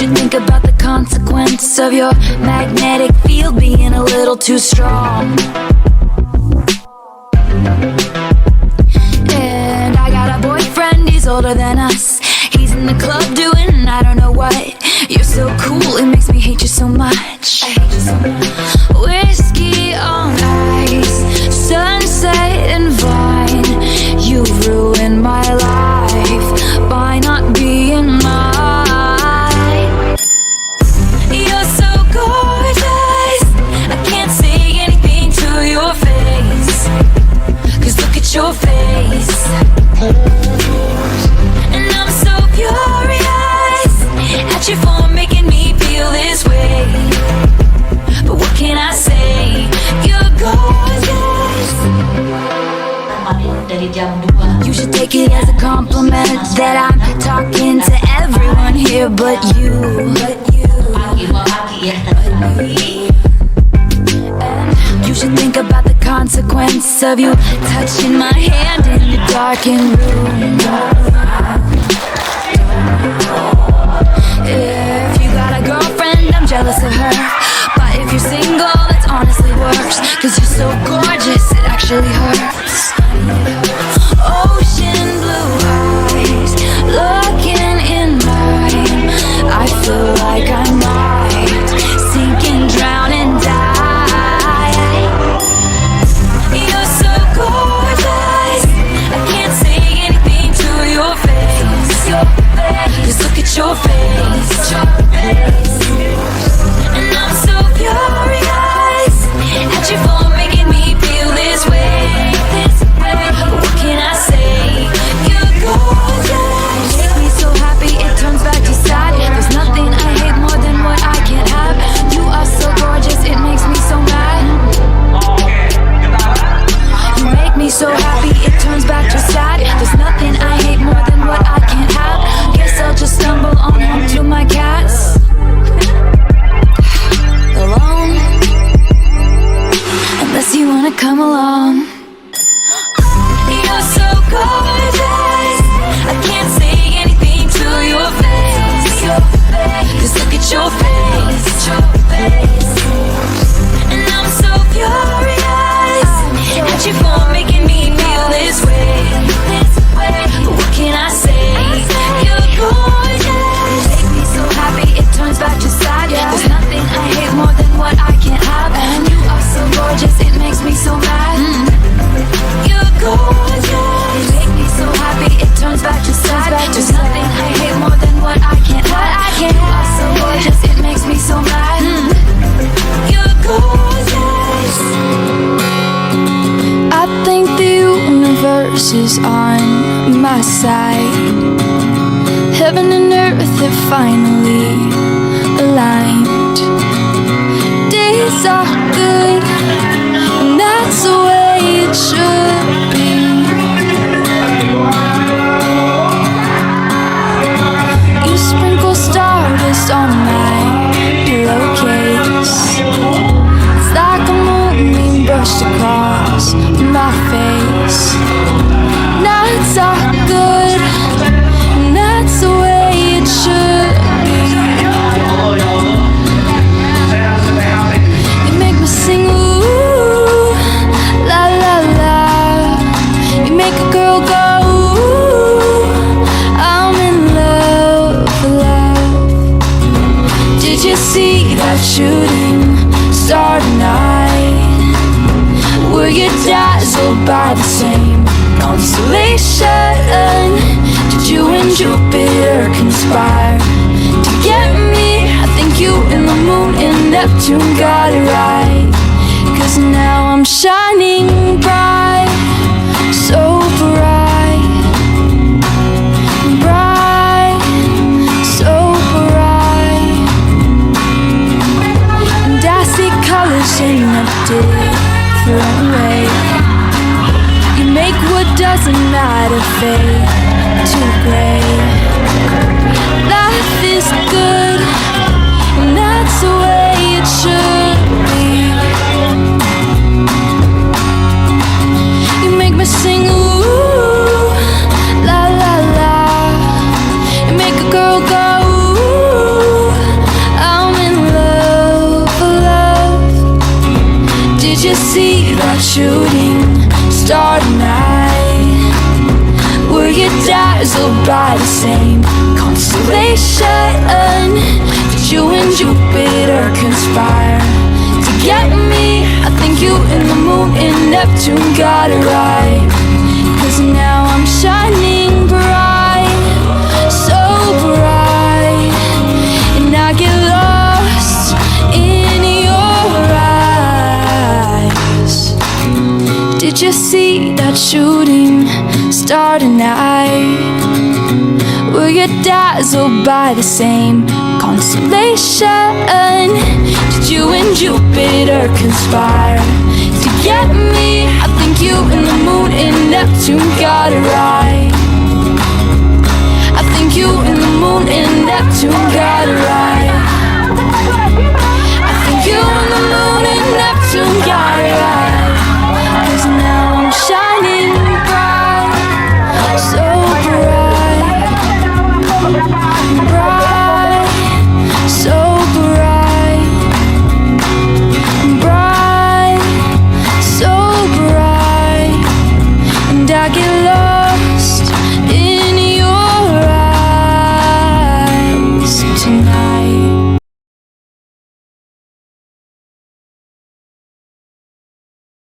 should think about the consequence of your magnetic field being a little too strong. And I got a boyfriend, he's older than us. He's in the club doing I don't know what. You're so cool, it makes me hate you so much. I hate you so much. Whiskey on ice, sunset and vine. You ruined my life by not being mine. You're so gorgeous, I can't say anything to your face. 'Cause look at your face. And I'm so furious at you for making me feel this way. But what can I say? You're gorgeous. You should take it as a compliment that I'm talking to everyone here but you. And you should think about the consequence of you touching my hand in the darkened room. If you got a girlfriend, I'm jealous of her. But if you're single, that's honestly worse. 'Cause you're so gorgeous, it actually hurts. Ocean blue eyes, looking in mine. I feel like I might sink and drown and die. You're so gorgeous, I can't say anything to your face. 'Cause look at your face. And I'm so furious at you for making me feel this way. But what can I say? You're gorgeous. Make me so happy it turns back to sad. There's nothing I hate more than what I can't have. You are so gorgeous, it makes me so mad. You make me so happy it turns back to sad. There's nothing I hate more than what I can't have. Guess I'll just stumble on home to my cats. Alone, unless you wanna come along. You're so gorgeous, I can't say anything to your face. 'Cause look at your face. And I'm so furious at you for making me feel this way. But what can I say? You're gorgeous. Make me so happy it turns back to sad. There's nothing I hate more than what I can't have. And you are so gorgeous, it makes me so mad. You're gorgeous. Make me so happy it turns back to sad. There's nothing I hate more than what I can't have. You are so gorgeous, it makes me so mad. You're gorgeous. I think the universe is on my side. Heaven and earth have finally aligned. Days are good, and that's the way it should be. You sprinkle stardust on my pillowcase. It's like a moonbeam brushed across my face. Nights are good, and that's the way it should be. You make me sing ooh, la la la. You make a girl go ooh, I'm in love, love. Did you see that shooting star tonight? Were you dazzled by the same constellation? Did you and Jupiter conspire to get me? I think you and the moon and Neptune got it right. 'Cause now I'm shining bright, so bright, bright, so bright. And I see colors in a different way. You make what doesn't matter fade to gray. Life is good, and that's the way it should be. You make me sing ooh, la la la. You make a girl go ooh, shooting star tonight? Were you dazzled by the same constellation? Did you and Jupiter conspire to get me? I think you and the moon and Neptune got it right. 'Cause now I'm shining bright, so bright, and I get lost in your eyes. Did you see that shooting star tonight? Were you dazzled by the same constellation? Did you and Jupiter conspire to get me? I think you and the moon and Neptune got it right. I think you and the moon and Neptune got it right.